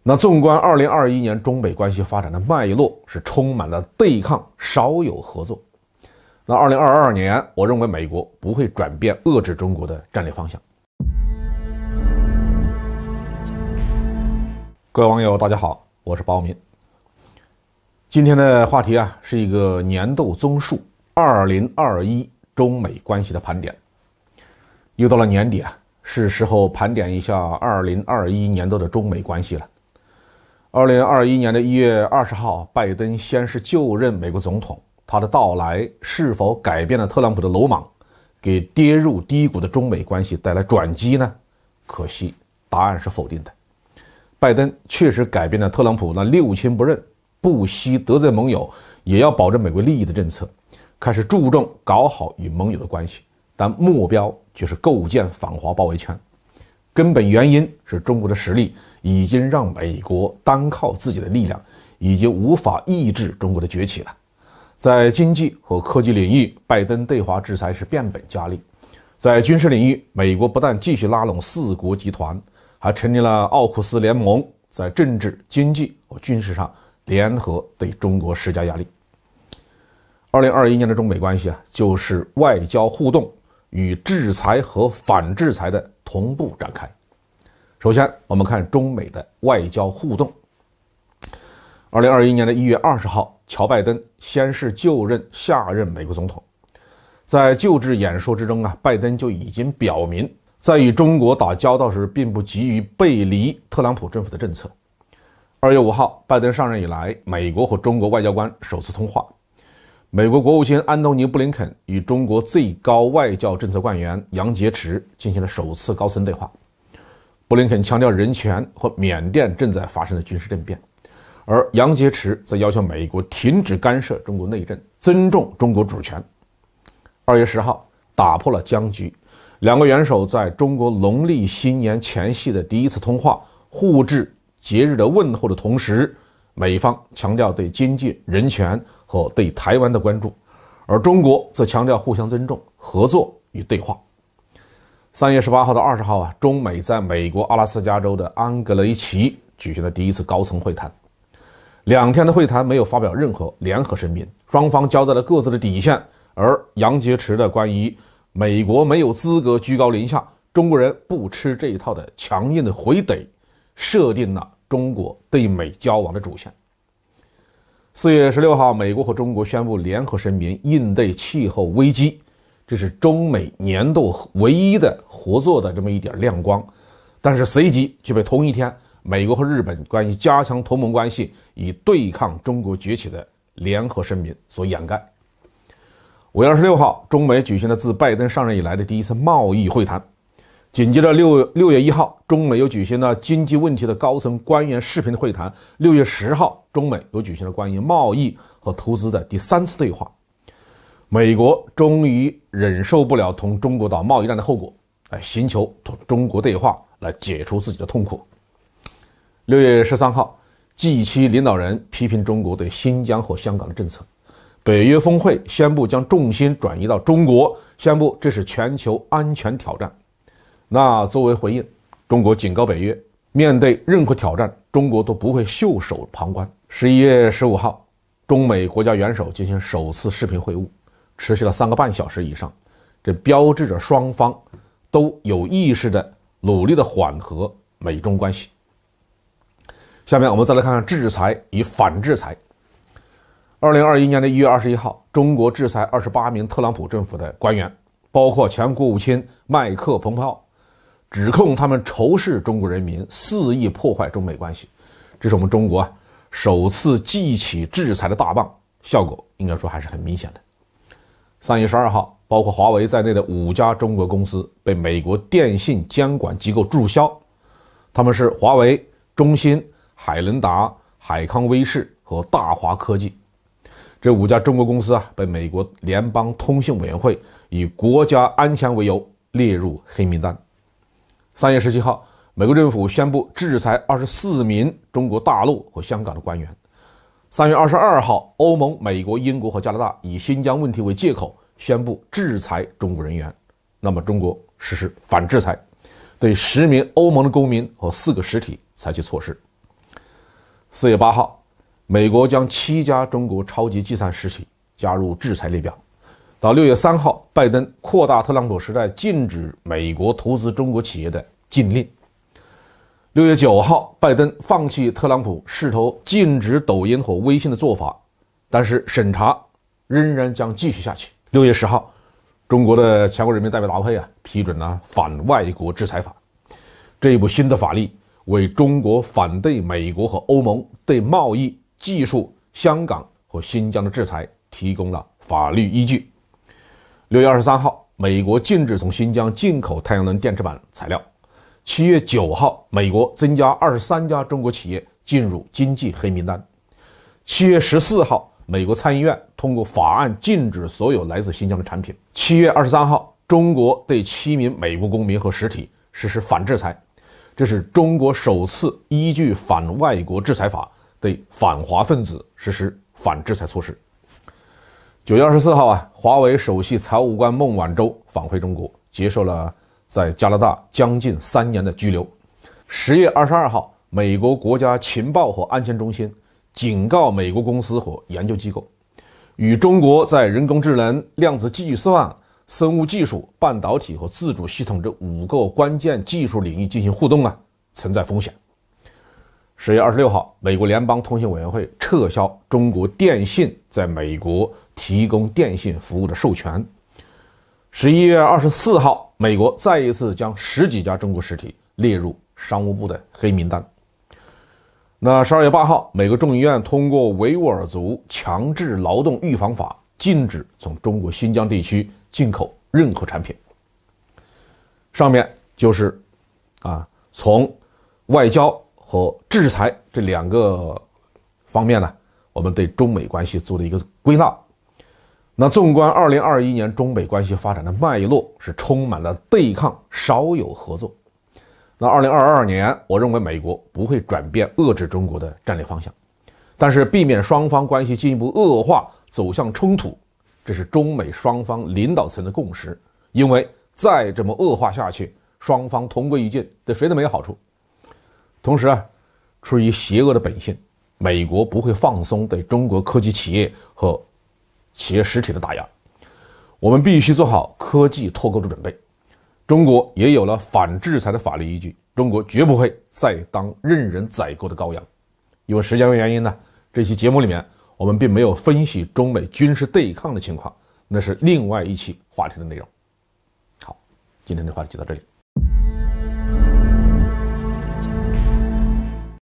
那纵观2021年中美关系发展的脉络，是充满了对抗，少有合作。那2022年，我认为美国不会转变遏制中国的战略方向。各位网友，大家好，我是包明。今天的话题是一个年度综述，2021中美关系的盘点。又到了年底是时候盘点一下2021年度的中美关系了。2021年的1月20号，拜登宣誓就任美国总统，他的到来是否改变了特朗普的鲁莽，给跌入低谷的中美关系带来转机呢？可惜答案是否定的。拜登确实改变了特朗普那六亲不认、不惜得罪盟友也要保证美国利益的政策，开始注重搞好与盟友的关系，但目标却是构建反华包围圈。根本原因是中国的实力已经让美国单靠自己的力量已经无法抑制中国的崛起了。在经济和科技领域，拜登对华制裁是变本加厉。在军事领域，美国不但继续拉拢四国集团，还成立了奥库斯联盟，在政治、经济和军事上联合对中国施加压力。2021年的中美关系就是外交互动与制裁和反制裁的同步展开。首先，我们看中美的外交互动。2021年的1月20号，乔拜登宣誓就任下任美国总统。在就职演说之中拜登就已经表明，在与中国打交道时，并不急于背离特朗普政府的政策。2月5号，拜登上任以来，美国和中国外交官首次通话。美国国务卿安东尼·布林肯与中国最高外交政策官员杨洁篪进行了首次高层对话。布林肯强调人权和缅甸正在发生的军事政变，而杨洁篪则要求美国停止干涉中国内政，尊重中国主权。2月10号，打破了僵局，两个元首在中国农历新年前夕的第一次通话，互致节日的问候的同时，美方强调对经济、人权和对台湾的关注，而中国则强调互相尊重、合作与对话。3月18号到20号中美在美国阿拉斯加州的安格雷奇举行了第一次高层会谈。2天的会谈没有发表任何联合声明，双方交代了各自的底线，而杨洁篪的关于美国没有资格居高临下，中国人不吃这一套的强硬的回怼，设定了中国对美交往的主线。4月16号，美国和中国宣布联合声明，应对气候危机，这是中美年度唯一的合作的这么一点亮光。但是随即就被同一天美国和日本关于加强同盟关系以对抗中国崛起的联合声明所掩盖。5月26号，中美举行了自拜登上任以来的第一次贸易会谈。紧接着6月1号，中美又举行了经济问题的高层官员视频的会谈。6月10号，中美又举行了关于贸易和投资的第3次对话。美国终于忍受不了同中国打贸易战的后果，寻求同中国对话来解除自己的痛苦。6月13号，G7领导人批评中国对新疆和香港的政策。北约峰会宣布将重心转移到中国，宣布这是全球安全挑战。那作为回应，中国警告北约，面对任何挑战，中国都不会袖手旁观。11月15号，中美国家元首进行首次视频会晤，持续了3个半小时以上，这标志着双方都有意识的努力的缓和美中关系。下面我们再来看看制裁与反制裁。2021年的1月21号，中国制裁28名特朗普政府的官员，包括前国务卿麦克·蓬佩奥，指控他们仇视中国人民，肆意破坏中美关系。这是我们中国首次记起制裁的大棒，效果应该说还是很明显的。3月12号，包括华为在内的5家中国公司被美国电信监管机构注销，他们是华为、中兴、海能达、海康威视和大华科技。这5家中国公司被美国联邦通信委员会以国家安全为由列入黑名单。3月17号，美国政府宣布制裁24名中国大陆和香港的官员。3月22号，欧盟、美国、英国和加拿大以新疆问题为借口宣布制裁中国人员。那么中国实施反制裁，对10名欧盟的公民和4个实体采取措施。4月8号，美国将7家中国超级计算实体加入制裁列表。到6月3号，拜登扩大特朗普时代禁止美国投资中国企业的禁令。6月9号，拜登放弃特朗普试图禁止抖音和微信的做法，但是审查仍然将继续下去。6月10号，中国的全国人民代表大会批准了反外国制裁法。这一部新的法律为中国反对美国和欧盟对贸易、技术、香港和新疆的制裁提供了法律依据。6月23号，美国禁止从新疆进口太阳能电池板材料。7月9号，美国增加23家中国企业进入经济黑名单。7月14号，美国参议院通过法案禁止所有来自新疆的产品。7月23号，中国对7名美国公民和实体实施反制裁，这是中国首次依据反外国制裁法对反华分子实施反制裁措施。9月24号华为首席财务官孟晚舟返回中国，接受了在加拿大将近3年的拘留。10月22号，美国国家情报和安全中心警告美国公司和研究机构，与中国在人工智能、量子计算、生物技术、半导体和自主系统这5个关键技术领域进行互动存在风险。10月26号，美国联邦通信委员会撤销中国电信在美国提供电信服务的授权。11月24号，美国再一次将10几家中国实体列入商务部的黑名单。那12月8号，美国众议院通过维吾尔族强制劳动预防法，禁止从中国新疆地区进口任何产品。上面就是从外交和制裁这2个方面我们对中美关系做了一个归纳。那纵观2021年中美关系发展的脉络，是充满了对抗，少有合作。那2022年，我认为美国不会转变遏制中国的战略方向，但是避免双方关系进一步恶化，走向冲突，这是中美双方领导层的共识。因为再这么恶化下去，双方同归于尽，对谁都没有好处。同时出于邪恶的本性，美国不会放松对中国科技企业和企业实体的打压。我们必须做好科技脱钩的准备。中国也有了反制裁的法律依据，中国绝不会再当任人宰割的羔羊。因为时间原因这期节目里面我们并没有分析中美军事对抗的情况，那是另外一期话题的内容。好，今天的话题就到这里。